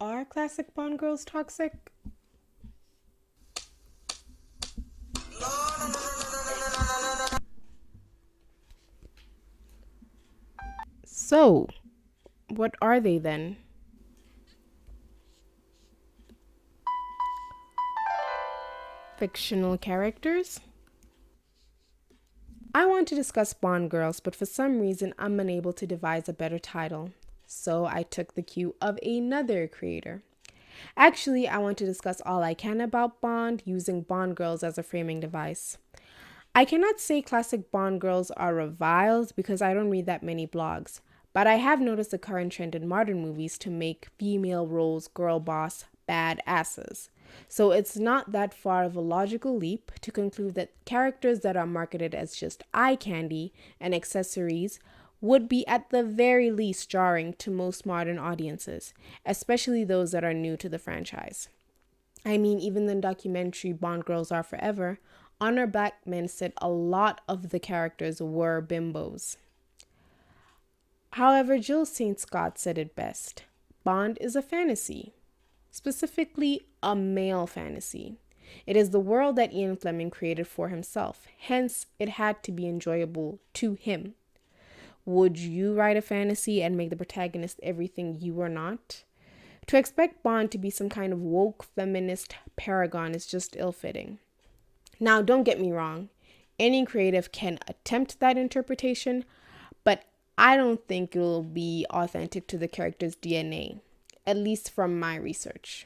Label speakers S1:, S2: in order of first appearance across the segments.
S1: Are classic Bond girls toxic? So, what are they then? Fictional characters? I want to discuss Bond girls, but for some reason I'm unable to devise a better title. So I took the cue of another creator. Actually, I want to discuss all I can about Bond using Bond girls as a framing device. I cannot say classic Bond girls are reviled because I don't read that many blogs, but I have noticed the current trend in modern movies to make female roles girl boss bad asses. So it's not that far of a logical leap to conclude that characters that are marketed as just eye candy and accessories would be at the very least jarring to most modern audiences, especially those that are new to the franchise. I mean, even the documentary Bond Girls Are Forever, Honor Black Men said a lot of the characters were bimbos. However, Jill St. Scott said it best. Bond is a fantasy, specifically a male fantasy. It is the world that Ian Fleming created for himself, hence it had to be enjoyable to him. Would you write a fantasy and make the protagonist everything you are not? To expect Bond to be some kind of woke feminist paragon is just ill-fitting. Now, don't get me wrong. Any creative can attempt that interpretation, but I don't think it'll be authentic to the character's DNA, at least from my research.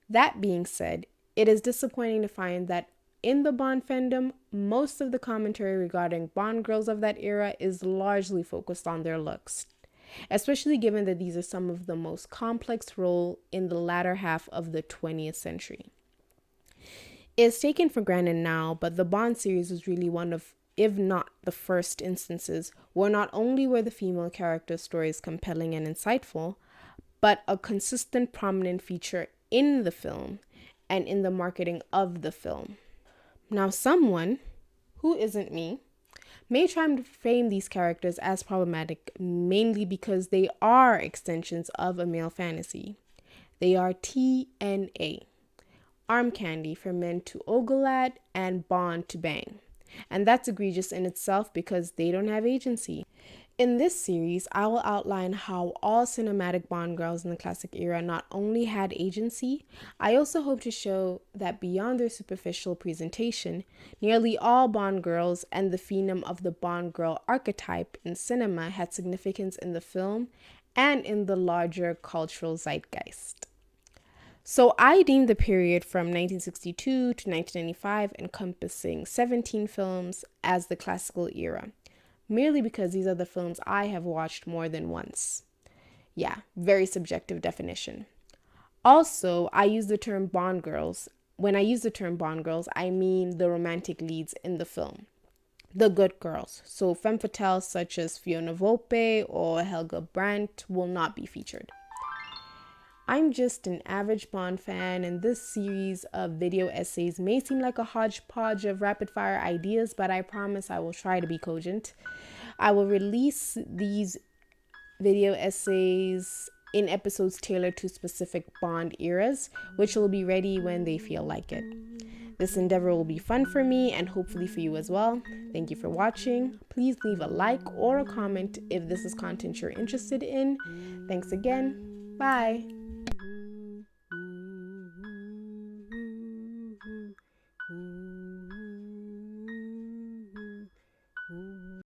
S1: That being said, it is disappointing to find that in the Bond fandom, most of the commentary regarding Bond girls of that era is largely focused on their looks, especially given that these are some of the most complex roles in the latter half of the 20th century. It's taken for granted now, but the Bond series was really one of, if not the first instances, where not only were the female character stories compelling and insightful, but a consistent prominent feature in the film and in the marketing of the film. Now, someone, who isn't me, may try to frame these characters as problematic mainly because they are extensions of a male fantasy. They are TNA, arm candy for men to ogle at and Bond to bang. And that's egregious in itself because they don't have agency. In this series, I will outline how all cinematic Bond girls in the classic era not only had agency, I also hope to show that beyond their superficial presentation, nearly all Bond girls and the phenom of the Bond girl archetype in cinema had significance in the film and in the larger cultural zeitgeist. So I deemed the period from 1962 to 1995, encompassing 17 films, as the classical era, merely because these are the films I have watched more than once. Yeah, very subjective definition. Also, I use the term Bond girls. When I use the term Bond girls, I mean the romantic leads in the film. The good girls. So femme fatales such as Fiona Volpe or Helga Brandt will not be featured. I'm just an average Bond fan, and this series of video essays may seem like a hodgepodge of rapid-fire ideas, but I promise I will try to be cogent. I will release these video essays in episodes tailored to specific Bond eras, which will be ready when they feel like it. This endeavor will be fun for me and hopefully for you as well. Thank you for watching. Please leave a like or a comment if this is content you're interested in. Thanks again. Bye.